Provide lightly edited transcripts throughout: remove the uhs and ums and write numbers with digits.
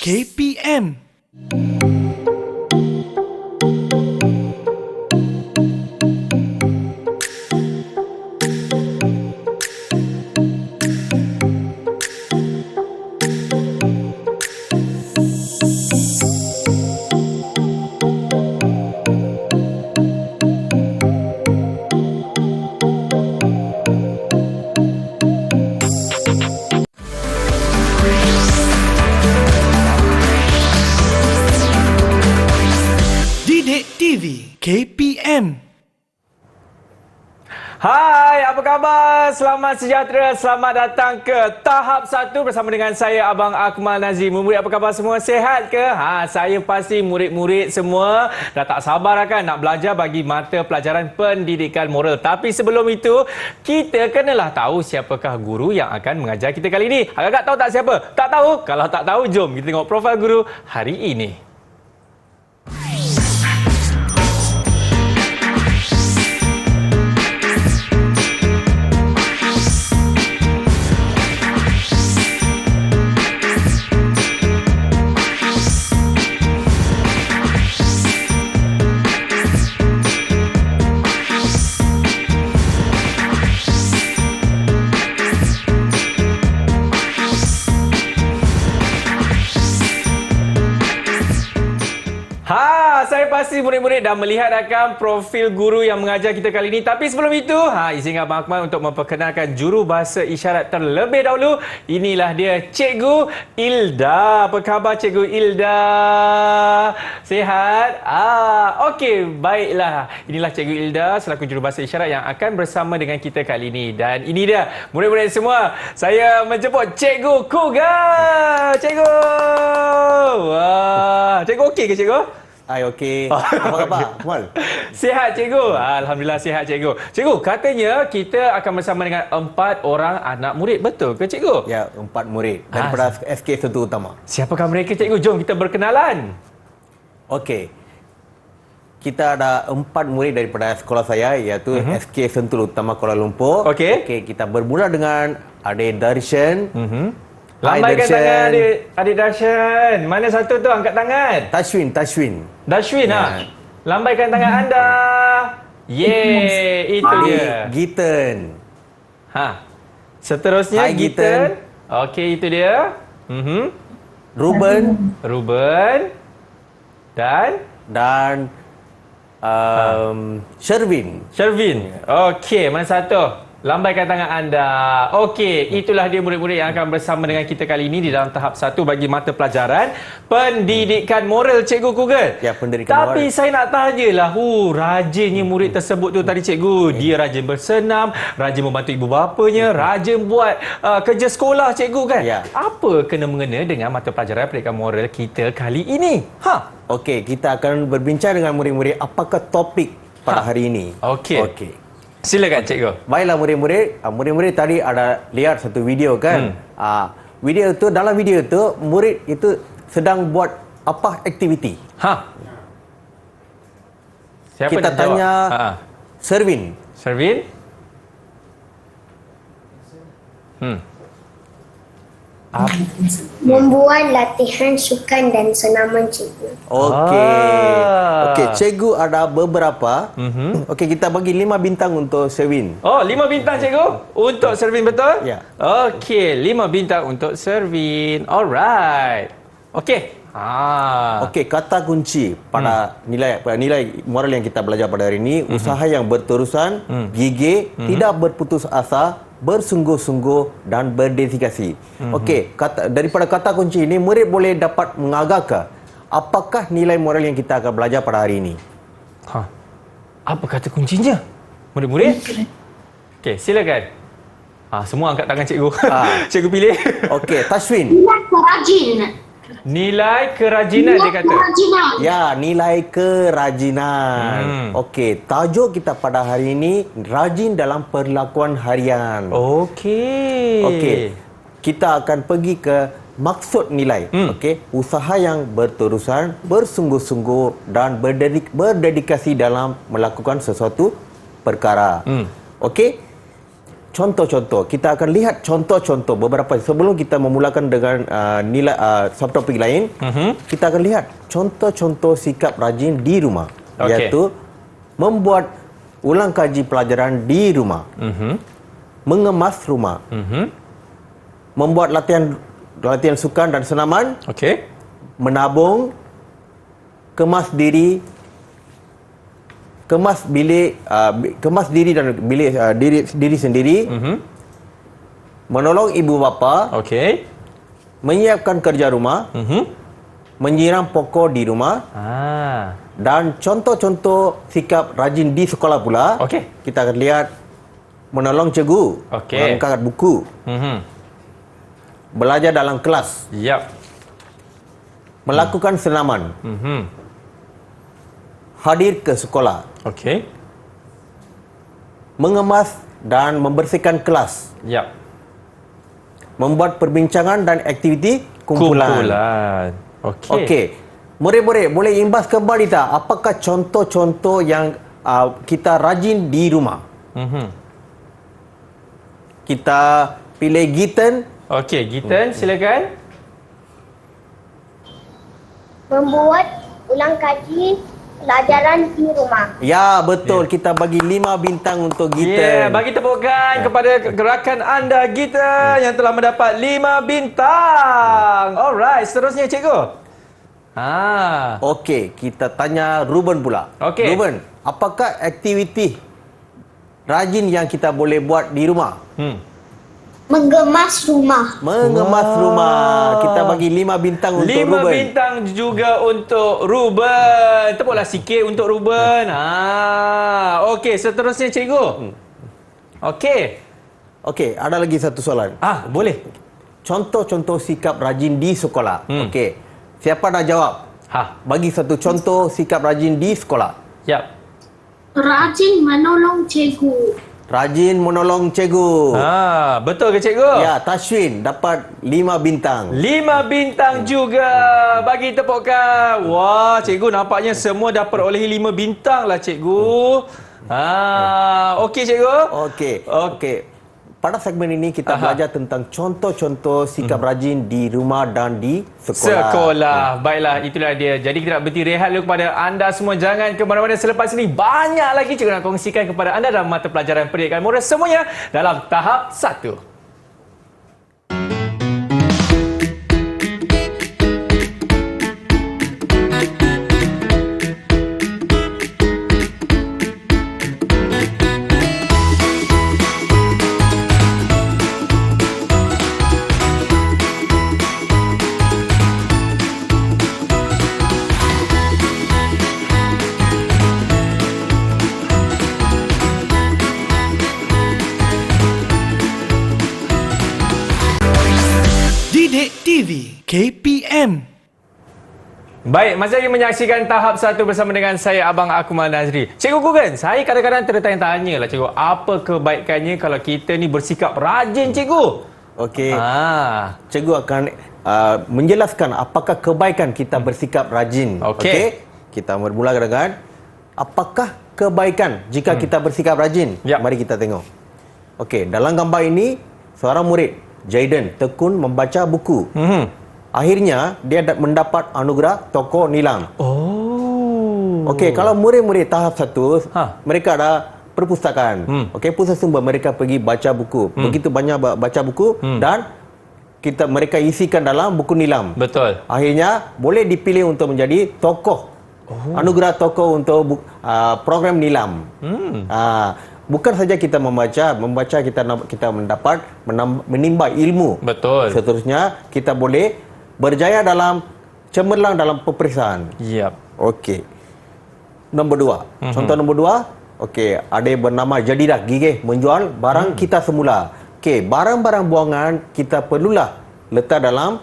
KPM. Didik TV KPM. Hai, apa khabar? Selamat sejahtera. Selamat datang ke tahap 1 bersama dengan saya, Abang Akmal Nazim. Murid apa khabar semua? Sihat ke? Saya pasti murid-murid semua dah tak sabar kan nak belajar bagi mata pelajaran pendidikan moral. Tapi sebelum itu, kita kenalah tahu siapakah guru yang akan mengajar kita kali ini. Agak-agak tahu tak siapa? Tak tahu? Kalau tak tahu, jom kita tengok profil guru hari ini. Saya pasti murid-murid dah melihat akan profil guru yang mengajar kita kali ini. Tapi sebelum itu, izinkan Abang Akmal untuk memperkenalkan juru bahasa isyarat terlebih dahulu. Inilah dia, Cikgu Ilda. Apa khabar Cikgu Ilda? Sihat? Okey, baiklah. Inilah Cikgu Ilda selaku juru bahasa isyarat yang akan bersama dengan kita kali ini. Dan ini dia, murid-murid semua. Saya menjemput Cikgu Kuga. Cikgu! Wah, Cikgu okey ke Cikgu? Okey. Apa khabar, Akmal? Sihat cikgu. Alhamdulillah sihat cikgu. Cikgu, katanya kita akan bersama dengan 4 orang anak murid. Betul ke cikgu? Ya, 4 murid daripada SK Sentul Utama. Siapakah mereka cikgu? Jom kita berkenalan. Okey. Kita ada 4 murid daripada sekolah saya, iaitu SK Sentul Utama Kuala Lumpur. Okey. Kita bermula dengan Adik Darshan. Lambaikan tangan adik Darshan. Mana satu tu angkat tangan? Tashwin. Dashwin lambaikan tangan anda. Yeay, itu dia. Giten. Seterusnya Hai, Giten. Okey, itu dia. Ruben dan Sherwin. Okey, mana satu? Lambaikan tangan anda. Okey, itulah dia murid-murid yang akan bersama dengan kita kali ini di dalam tahap 1 bagi mata pelajaran pendidikan moral Cikgu Google. Ya, pendidikan moral. Tapi saya nak tanyalah, rajinnya murid tersebut tu tadi Cikgu. Dia rajin bersenam, rajin membantu ibu bapanya, rajin buat kerja sekolah Cikgu kan? Ya. Apa kena-mengena dengan mata pelajaran pendidikan moral kita kali ini? Okey, kita akan berbincang dengan murid-murid apakah topik pada hari ini. Okey. Silakan cikgu. Baiklah murid-murid. Murid-murid tadi ada lihat satu video kan. Dalam video itu murid itu sedang buat apa aktiviti? Siapa kita nak tanya jawab? Sherwin? Membuat latihan sukan dan senaman cikgu. Okey, cikgu ada beberapa. Okey, kita bagi 5 bintang untuk Sherwin. 5 bintang cikgu untuk Sherwin, betul? Ya. Okey, 5 bintang untuk Sherwin. Alright. Okey. Okey, kata kunci pada nilai moral yang kita belajar pada hari ini, usaha yang berterusan, gigih, tidak berputus asa, bersungguh-sungguh dan berdedikasi. Okey, daripada kata kunci ini murid boleh dapat mengagak apakah nilai moral yang kita akan belajar pada hari ini. Apa kata kuncinya? Murid-murid? Okey, silakan. Semua angkat tangan cikgu. Cikgu pilih. Okey, Tashwin. Nilai kerajinan dia kata. Ya, nilai kerajinan. Okey, tajuk kita pada hari ini rajin dalam perlakuan harian. Okey. Kita akan pergi ke maksud nilai. Okey, usaha yang berterusan, bersungguh-sungguh dan berdedikasi dalam melakukan sesuatu perkara. Okey. contoh-contoh. Kita akan lihat contoh-contoh beberapa sebelum kita memulakan dengan nilai subtopik lain. Kita akan lihat contoh-contoh sikap rajin di rumah, iaitu membuat ulang kaji pelajaran di rumah, mengemas rumah, membuat latihan sukan dan senaman, menabung, kemas diri dan bilik diri sendiri, menolong ibu bapa, menyiapkan kerja rumah, menyiram pokok di rumah, dan contoh-contoh sikap rajin di sekolah pula. Kita akan lihat menolong cikgu, mengangkat buku, belajar dalam kelas, melakukan senaman, hadir ke sekolah, mengemas dan membersihkan kelas, membuat perbincangan dan aktiviti kumpulan. Murid-murid boleh imbas kembali tak apakah contoh-contoh yang kita rajin di rumah? Kita pilih Giten. Giten, silakan. Membuat ulang kaji pelajaran di rumah. Ya, betul. Kita bagi 5 bintang untuk Giten. Bagi tepukan kepada gerakan anda Giten yang telah mendapat 5 bintang. Alright, seterusnya cikgu. Okey, kita tanya Ruben pula. Ruben, apakah aktiviti rajin yang kita boleh buat di rumah? Mengemas rumah. Mengemas rumah. Kita bagi 5 bintang untuk 5 Ruben. bintang juga untuk Ruben. Tepuklah sikit untuk Ruben. Okey, seterusnya cikgu. Okey, ada lagi satu soalan. Boleh. Contoh-contoh sikap rajin di sekolah. Okey. Siapa nak jawab? Bagi satu contoh sikap rajin di sekolah. Rajin menolong cikgu. Rajin menolong cikgu. Betul ke cikgu? Ya, Tashwin dapat 5 bintang. 5 bintang juga. Bagi tepukan. Wah, cikgu nampaknya semua dapat perolehi 5 bintang lah cikgu. Okey cikgu. Okey. Pada segmen ini kita belajar tentang contoh-contoh sikap rajin di rumah dan di sekolah. Baiklah, itulah dia. Jadi kita nak berhenti rehat dulu kepada anda semua. Jangan ke mana-mana, selepas ini banyak lagi cikgu nak kongsikan kepada anda dalam mata pelajaran pendidikan moral semuanya dalam tahap 1. Didik TV KPM. Baik, masih lagi menyaksikan tahap 1 bersama dengan saya Abang Akmal Nazri. Cikgu Kugan, saya kadang-kadang tertanya-tanya lah cikgu, apa kebaikannya kalau kita ni bersikap rajin cikgu? Okey. Cikgu akan menjelaskan apakah kebaikan kita bersikap rajin. Okey. Kita bermula dengan apakah kebaikan jika kita bersikap rajin? Mari kita tengok. Okey, dalam gambar ini seorang murid Jaden tekun membaca buku. Akhirnya dia mendapat anugerah tokoh nilam. Okey, kalau murid-murid tahap 1, mereka ada perpustakaan. Okey, pusat sumber mereka pergi baca buku. Begitu banyak baca buku dan mereka isikan dalam buku nilam. Betul. Akhirnya boleh dipilih untuk menjadi tokoh. Anugerah tokoh untuk program nilam. Bukan saja kita membaca kita mendapat menimba ilmu. Betul. Seterusnya kita boleh berjaya dalam cemerlang dalam peperiksaan. Okey. Nombor 2. Contoh nombor 2. Okey, ada yang bernama Jadidah gigih menjual barang kita semula. Okey, barang-barang buangan kita perlulah letak dalam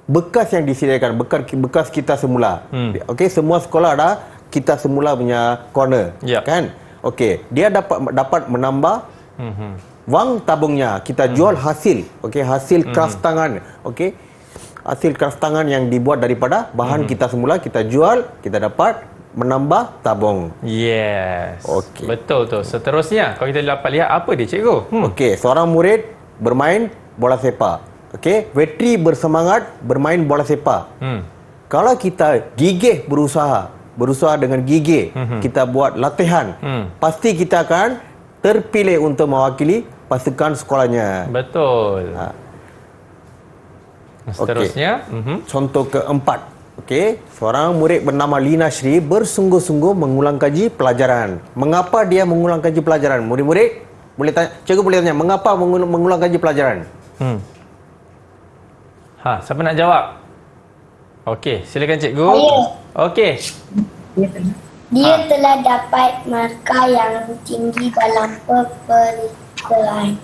bekas yang disediakan, bekas kita semula. Okey, semua sekolah ada kita semula punya corner, kan? Okey, dia dapat menambah wang tabungnya. Kita jual hasil, okey, hasil kraft tangan, okey. Hasil kraft tangan yang dibuat daripada bahan kita semula kita jual, kita dapat menambah tabung. Yes. Okey. Betul tu. Seterusnya, kalau kita dapat lihat apa dia cikgu? Okey, seorang murid bermain bola sepak. Okey, vetri bersemangat bermain bola sepak. Kalau kita gigih berusaha dengan gigih, kita buat latihan, pasti kita akan terpilih untuk mewakili pasukan sekolahnya. Betul. Seterusnya, Contoh keempat. Okey, seorang murid bernama Lina Shri bersungguh-sungguh mengulang kaji pelajaran. Mengapa dia mengulang kaji pelajaran? Murid-murid boleh tanya, cikgu boleh tanya, mengapa mengulang kaji pelajaran? Siapa nak jawab? Okey, silakan cikgu. Saya. Okey. Dia telah dapat markah yang tinggi dalam peperiksaan.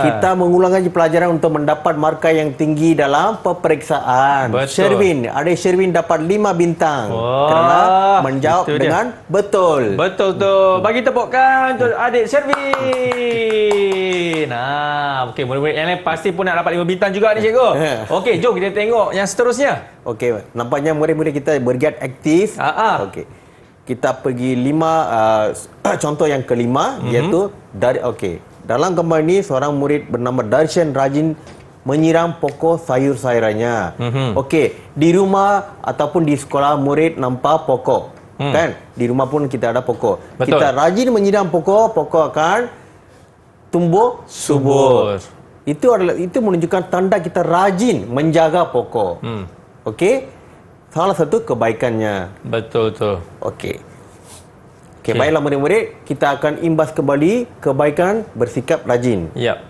Kita mengulang kaji pelajaran untuk mendapat markah yang tinggi dalam peperiksaan. Betul. Adik Sherwin dapat 5 bintang kerana menjawab dengan betul. Betul tu. Bagi tepukan untuk adik Sherwin. Okey, murid-murid yang lain pasti pun nak dapat 5 bintang juga ni cikgu. Okey, jom kita tengok yang seterusnya. Okey, nampaknya murid-murid kita bergiat aktif. Okey. Kita pergi 5 contoh yang kelima iaitu dalam gambar ini seorang murid bernama Darshan rajin menyiram pokok sayur-sayurannya. Okey, di rumah ataupun di sekolah murid nampak pokok. Kan? Di rumah pun kita ada pokok. Betul. Kita rajin menyiram pokok akan tumbuh subur. Itu menunjukkan tanda kita rajin menjaga pokok. Okey? Salah satu kebaikannya. Betul tu. Okey, baiklah murid-murid, kita akan imbas kembali kebaikan bersikap rajin. Ya.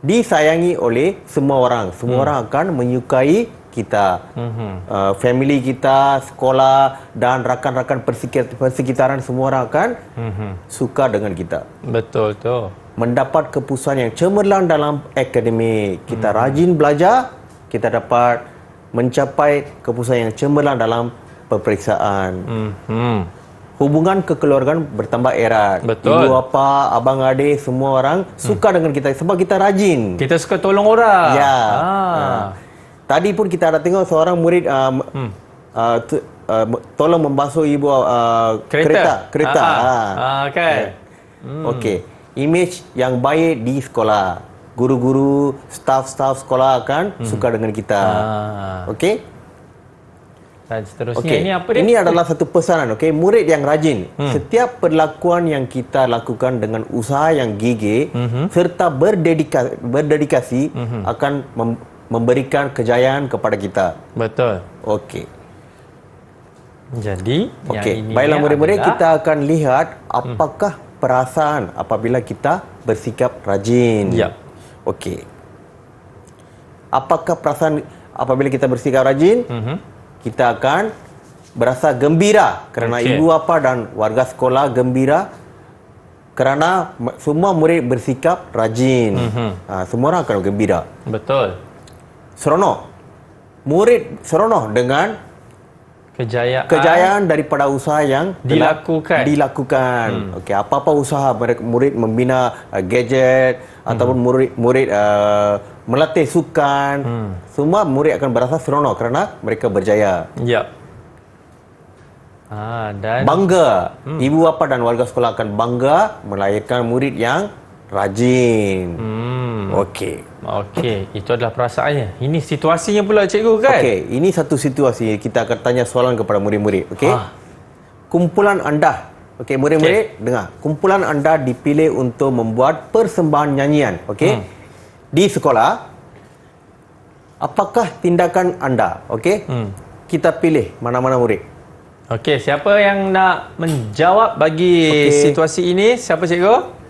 Disayangi oleh semua orang. Semua orang akan menyukai kita. Family kita, sekolah dan rakan-rakan persekitaran semua orang akan suka dengan kita. Betul tu. Mendapat kepuasan yang cemerlang dalam akademik. Kita rajin belajar, kita dapat mencapai kepuasan yang cemerlang dalam peperiksaan. Hubungan kekeluargaan bertambah erat. Betul. Ibu bapa, abang adik, semua orang suka dengan kita sebab kita rajin. Kita suka tolong orang. Ya. Tadi pun kita ada tengok seorang murid tolong membasuh ibu kereta. Kan. Okey. Image yang baik di sekolah. Guru-guru, staf-staf sekolah akan suka dengan kita. Okey? Dan seterusnya Okey. ini apa dia? Ini adalah satu pesanan, okey. Murid yang rajin. Setiap perlakuan yang kita lakukan dengan usaha yang gigih serta berdedikasi akan memberikan kejayaan kepada kita. Betul. Okey. Jadi, Okey. yang ini Baiklah murid-murid, adalah kita akan lihat apakah perasaan apabila kita bersikap rajin. Ya. Okey. Apakah perasaan apabila kita bersikap rajin? Kita akan berasa gembira kerana ibu bapa dan warga sekolah gembira kerana semua murid bersikap rajin. Semua orang akan gembira. betul. Seronok. Murid seronok dengan kejayaan daripada usaha yang telah dilakukan. Okey, apa-apa usaha murid membina gadget ataupun murid melatih sukan, semua murid akan berasa seronok kerana mereka berjaya. Ya. Dan Bangga. Ibu bapa dan warga sekolah akan bangga melahirkan murid yang rajin. Okey. Okey, itu adalah perasaannya. Ini situasinya pula cikgu kan? Okey, ini satu situasi kita akan tanya soalan kepada murid-murid. Okey. Kumpulan anda, okey murid-murid dengar. Kumpulan anda dipilih untuk membuat persembahan nyanyian, okey? Di sekolah. Apakah tindakan anda? Okey? Kita pilih mana-mana murid. Okey, siapa yang nak menjawab bagi situasi ini? Siapa cikgu?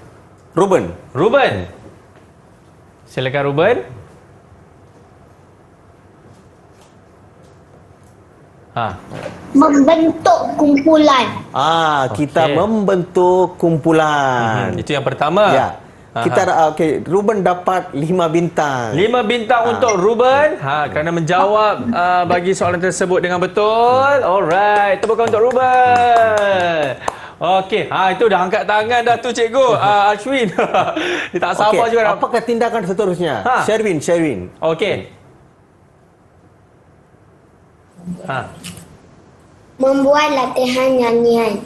Ruben. Ruben. Silakan Ruben. Membentuk kumpulan. Kita membentuk kumpulan. Itu yang pertama. Ya. Kita Ruben dapat 5 bintang. 5 bintang untuk Ruben kerana menjawab bagi soalan tersebut dengan betul. Alright, tepukan untuk Ruben. Okey, itu dah angkat tangan dah tu cikgu. Ashwin. Dia tak sabar juga nak. Apakah tindakan seterusnya? Sherwin. Okey. membuat latihan nyanyian.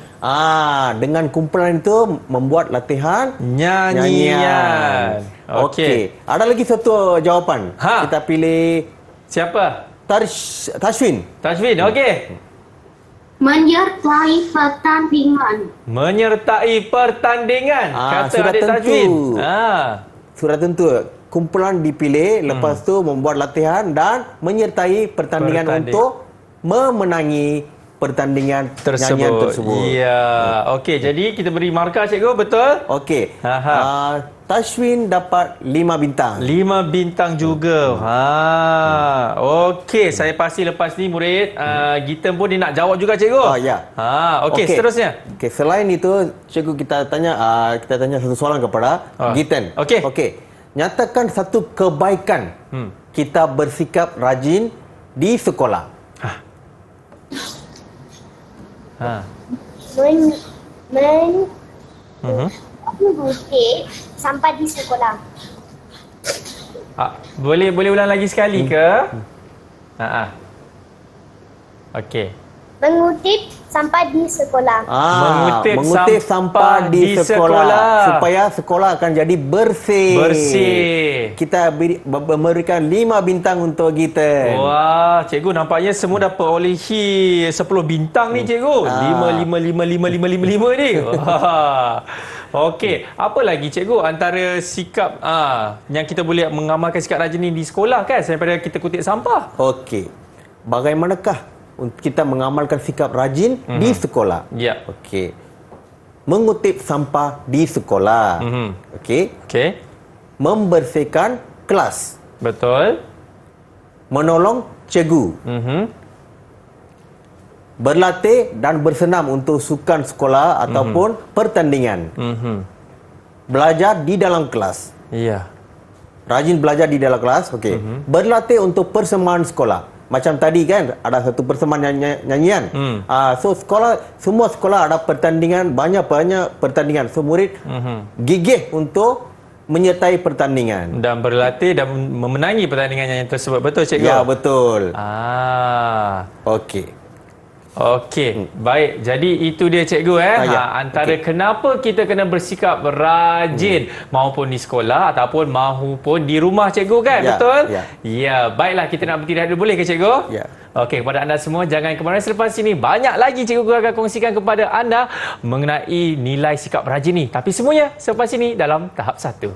Dengan kumpulan itu membuat latihan Nyanyian. Okey. Ada lagi satu jawapan. Kita pilih Siapa? Tashwin. Tashwin, okey. Menyertai pertandingan. Menyertai pertandingan. Kata sudah adik tentu. Tashwin. Sudah tentu. Kumpulan dipilih, lepas tu membuat latihan dan menyertai pertandingan untuk memenangi pertandingan nyanyian tersebut. Ya. Okey, jadi kita beri markah cikgu, betul? Okey. Tashwin dapat 5 bintang. 5 bintang juga. Okey, saya pasti lepas ni murid Gitem pun dia nak jawab juga cikgu. Ya. Okey, seterusnya. Okey, selain itu cikgu kita tanya satu soalan kepada Gitem. Okey. Nyatakan satu kebaikan kita bersikap rajin di sekolah. Mengutip sampah di sekolah. Boleh ulang lagi sekali ke? Okey. Mengutip sampah di sekolah. Mengutip sampah di sekolah. Supaya sekolah akan jadi bersih. Kita memberikan 5 bintang untuk kita. Wah, cikgu nampaknya semua dapat olehi 10 bintang ni cikgu. 5 ni. Okey, apa lagi cikgu antara sikap yang kita boleh mengamalkan sikap rajin ni di sekolah kan daripada kita kutip sampah? Okey. Bagaimanakah kita mengamalkan sikap rajin di sekolah? Ya. Okey. Mengutip sampah di sekolah. Okey. Membersihkan kelas. Betul. Menolong cikgu. Berlatih dan bersenam untuk sukan sekolah ataupun pertandingan. Belajar di dalam kelas. Ya. Rajin belajar di dalam kelas. Okey. Berlatih untuk persembahan sekolah. Macam tadi kan ada satu persembahan nyanyian. So semua sekolah ada pertandingan, banyak pertandingan. So murid gigih untuk menyertai pertandingan dan berlatih dan memenangi pertandingan yang tersebut. Betul cikgu? Ya, betul. Okey, baik. Jadi itu dia cikgu antara kenapa kita kena bersikap rajin maupun di sekolah ataupun maupun di rumah cikgu kan? Betul? Ya, baiklah kita nak berhenti dulu boleh ke cikgu? Ya. Okey, kepada anda semua jangan ke mana selepas ini banyak lagi cikgu akan kongsikan kepada anda mengenai nilai sikap rajin ni. Tapi semuanya selepas ini dalam tahap 1.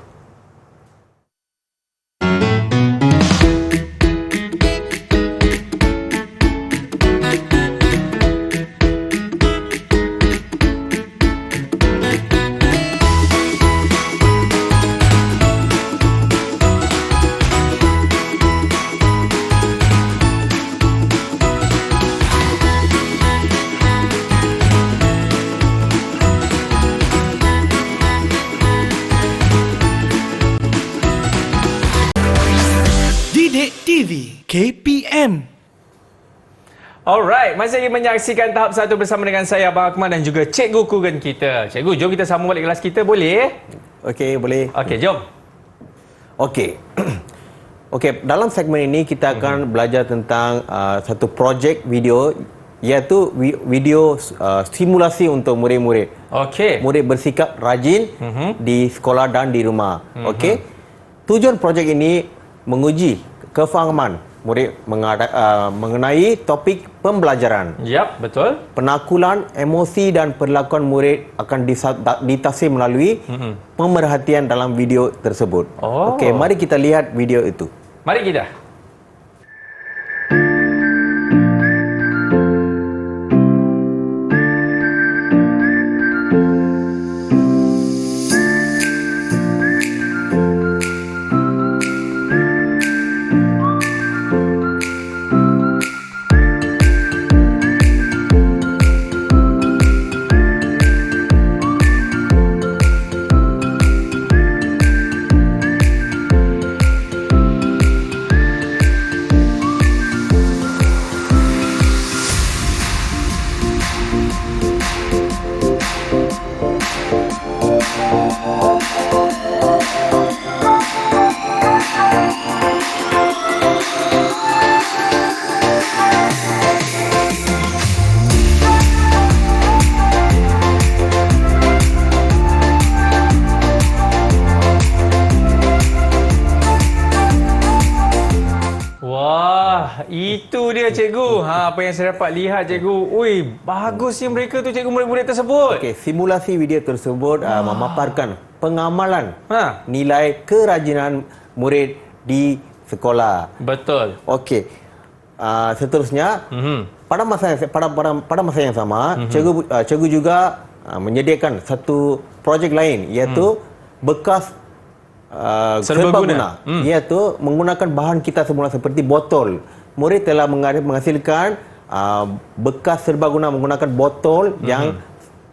Didik TV KPM. Alright, masih lagi menyaksikan tahap 1 bersama dengan saya Abang Akmal dan juga Cikgu Kugan kita. Cikgu, jom kita sambung balik kelas kita boleh? Okey, boleh. Okey, jom. Okey. Okey, dalam segmen ini kita akan belajar tentang satu projek video iaitu video simulasi untuk murid-murid. Okey. Murid bersikap rajin di sekolah dan di rumah. Okey. Tujuan projek ini menguji kefahaman murid mengenai topik pembelajaran. Yap, betul. Penaklukan emosi dan perlakuan murid akan ditafsir melalui pemerhatian dalam video tersebut. Okey, mari kita lihat video itu. Mari kita. Itu dia cikgu. Apa yang saya dapat lihat cikgu. Ui, bagusnya mereka tu cikgu, murid-murid tersebut. Okey, simulasi video tersebut memaparkan pengamalan nilai kerajinan murid di sekolah. Betul. Okey. Seterusnya pada masa yang sama cikgu juga menyediakan satu projek lain iaitu bekas serbaguna, iaitu menggunakan bahan kita semula seperti botol. Murid telah menghasilkan bekas serbaguna menggunakan botol yang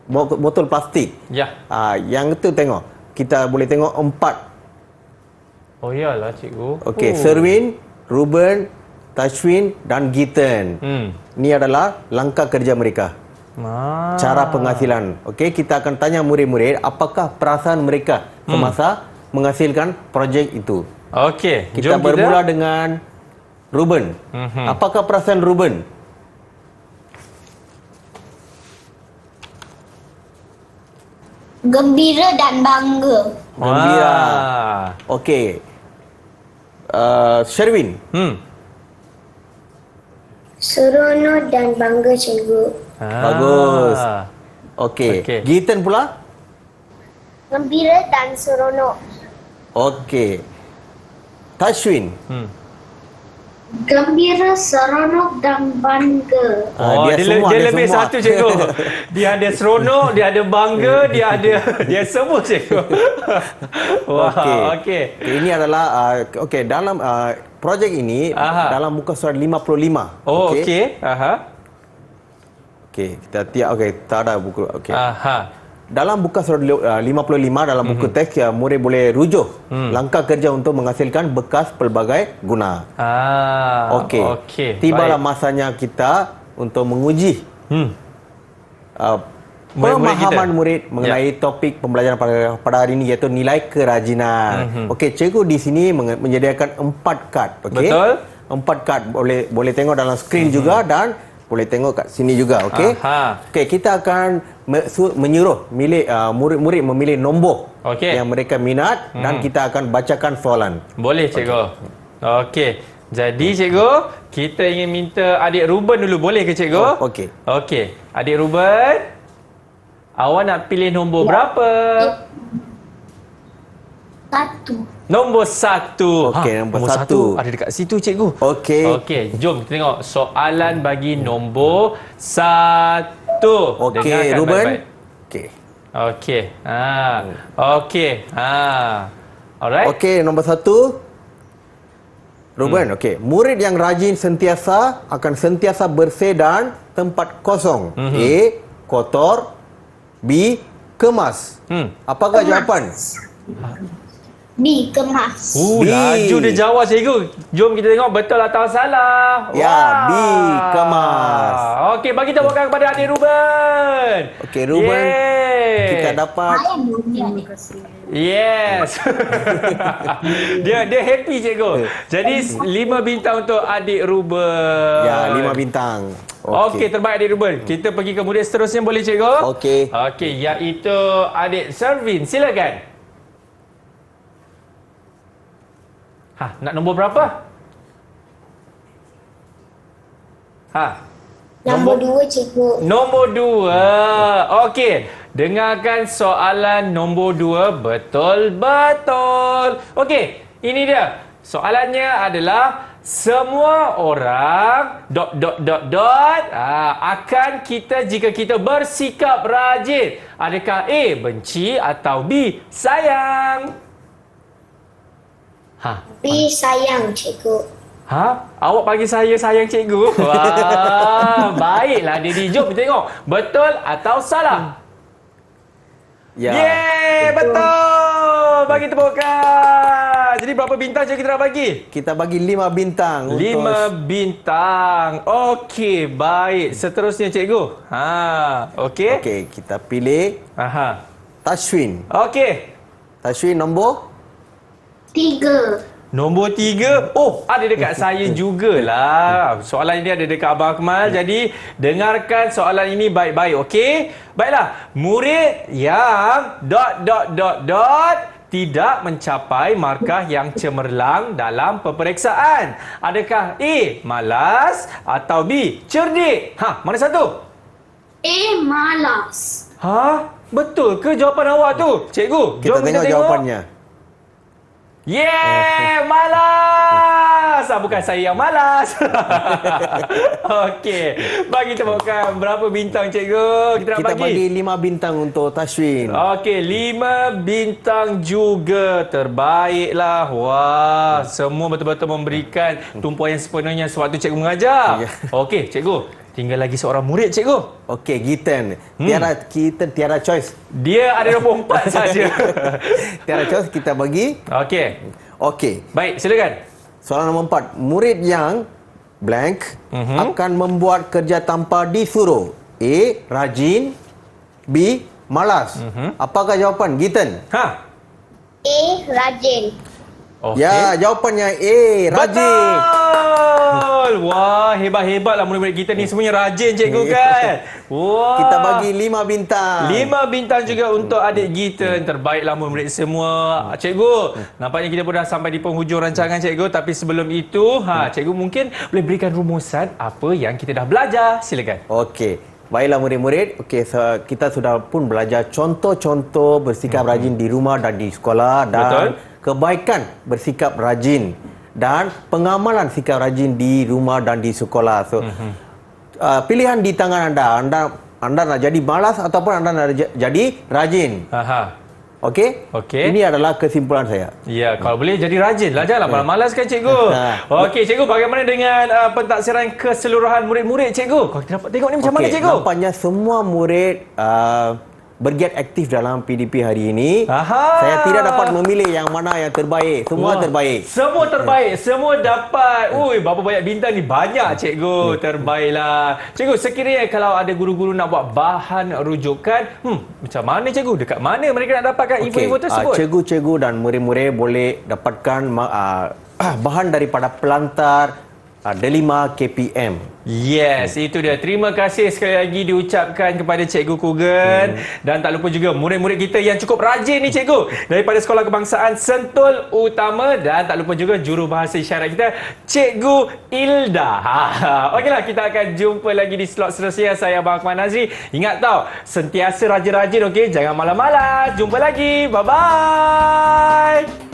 botol plastik. Ya. Yang itu tengok, kita boleh tengok 4. Oh iyalah cikgu. Okey, Sherwin, Ruben, Tashwin dan Gitan. Ini adalah langkah kerja mereka. Cara penghasilan. Okey, kita akan tanya murid-murid apakah perasaan mereka semasa menghasilkan projek itu. Okey, Kita bermula dengan Ruben. Apakah perasaan Ruben? Gembira dan bangga. Gembira. Okey. Sherwin. Seronok dan bangga cikgu. Bagus. Okey. Gitan pula? Gembira dan seronok. Okey. Tashwin. Gembira, seronok dan bangga. Dia lebih satu cikgu. Dia ada seronok, dia ada bangga, dia semua cikgu. Wah, okey. Ini adalah dalam projek ini dalam muka surat 55. Oh, okey. Okey, kita tak ada buku. Okey. Dalam buku surat 55 dalam buku teks murid boleh rujuk langkah kerja untuk menghasilkan bekas pelbagai guna. Okey. Tibalah masanya kita untuk menguji pemahaman murid mengenai topik pembelajaran pada hari ini iaitu nilai kerajinan. Okey, cikgu di sini menyediakan 4 kad. Okey. Betul. 4 kad boleh tengok dalam skrin juga dan boleh tengok kat sini juga. Okey. Okey, kita akan menyuruh murid-murid memilih nombor yang mereka minat dan kita akan bacakan soalan. Boleh cikgu. Okey. Jadi cikgu, kita ingin minta adik Ruben dulu, boleh ke cikgu? Okey. Okey. Adik Ruben, awak nak pilih nombor berapa? 1. Nombor 1. Okey, nombor 1. Ada dekat situ cikgu. Okey. Okey, jom kita tengok soalan bagi nombor 1. Okey, Ruben. Okey. Okey. Okey. Alright. Okey, nombor 1. Ruben, okey. Murid yang rajin sentiasa akan sentiasa bersih dan tempat kosong. A. Kotor. B. Kemas. Apakah jawapan? B. Kemas. B. Laju dia jawab cikgu. Jom kita tengok betul atau salah. Ya, B. Kemas. Okey, bagi tepukan kepada adik Ruben. Okey, Ruben. Kita dapat Yes. dia happy cikgu. Jadi 5 bintang untuk adik Ruben. Ya, 5 bintang. Okey, terbaik adik Ruben. Kita pergi ke murid seterusnya boleh cikgu? Okey. Okey, iaitu adik Sherwin. Silakan. Nak nombor berapa? Nombor 2 cikgu. Nombor 2. Okey. Dengarkan soalan nombor 2 betul-betul. Okey, ini dia. Soalannya adalah semua orang ... akan kita jika kita bersikap rajin. Adakah A. benci atau B. sayang? B. sayang cikgu. Awak bagi saya sayang cikgu? Wah, baiklah Didi. Jom kita tengok. Betul atau salah? Ya. Yeay, betul. Bagi tepukan. Jadi berapa bintang je kita nak bagi? Kita bagi 5 bintang. 5 bintang. Okey, baik. Seterusnya cikgu. Okey. Okey, kita pilih Tashwin. Okey. Tashwin nombor 3. Nombor 3. Oh, ada dekat saya jugalah. Soalan ini ada dekat Abang Akmal. Jadi, dengarkan soalan ini baik-baik. Okey? Baiklah. Murid yang ... tidak mencapai markah yang cemerlang dalam peperiksaan? Adakah A. malas atau B. cerdik? Mana satu? A. Malas. Betul ke jawapan awak tu? Cikgu, Kita jom kita tengok tengok. jawapannya. Malas! Bukan saya yang malas. Okey. Bagi temukan berapa bintang cikgu kita nak Kita bagi bagi? 5 bintang untuk Tashwin. Okey, 5 bintang juga. Terbaiklah. Wah, semua betul-betul memberikan tumpuan yang sepenuhnya sewaktu cikgu mengajar. Ya. Okey, cikgu. Tinggal lagi seorang murid, cikgu. Okey, Gitan. Tiada choice. Dia ada 24 saja. Tiada choice, kita bagi. Okey. Okey. Baik, silakan. Soalan nombor 4. Murid yang blank akan membuat kerja tanpa disuruh. A. Rajin. B. Malas. Apakah jawapan Gitan? A. Rajin. Okey. Ya, jawapannya A. Rajin. Betul! Wah, hebat-hebatlah murid-murid kita ni semuanya rajin cikgu kan. Wah. Kita bagi 5 bintang. 5 bintang juga untuk adik Gitan. Terbaiklah murid-murid semua. Cikgu, nampaknya kita pun dah sampai di penghujung rancangan cikgu. Tapi sebelum itu, cikgu mungkin boleh berikan rumusan apa yang kita dah belajar. Silakan. Okey. Baiklah murid-murid. Okey, kita sudah pun belajar contoh-contoh bersikap rajin di rumah dan di sekolah dan Betul. kebaikan bersikap rajin dan pengamalan sikap rajin di rumah dan di sekolah. So, pilihan di tangan anda. Anda nak jadi malas ataupun anda nak jadi rajin. Okey? Okey. Ini adalah kesimpulan saya. Ya, kalau boleh jadi rajin lah. Janganlah malas-malas kan cikgu. Okey, cikgu, bagaimana dengan pentaksiran keseluruhan murid-murid cikgu? Kalau kita dapat tengok ni macam mana cikgu? Nampaknya semua murid bergiat aktif dalam PDP hari ini. Saya tidak dapat memilih yang mana yang terbaik. Semua terbaik. Semua terbaik. Semua dapat. Ui, berapa banyak bintang ni? Banyak cikgu. Terbaiklah. Cikgu, sekiranya kalau ada guru-guru nak buat bahan rujukan, macam mana cikgu? Dekat mana mereka nak dapatkan info-info tersebut? Cikgu-cikgu dan murid-murid boleh dapatkan bahan daripada pelantar Delima KPM. Yes, itu dia. Terima kasih sekali lagi diucapkan kepada Cikgu Kugan. Dan tak lupa juga murid-murid kita yang cukup rajin ni cikgu. Daripada Sekolah Kebangsaan Sentul Utama. Dan tak lupa juga jurubahasa isyarat kita, Cikgu Ilda. Okeylah, kita akan jumpa lagi di slot seterusnya. Saya Abang Akmal Nazri. Ingat tau, sentiasa rajin-rajin, okey? Jangan malas-malas. Jumpa lagi. Bye-bye.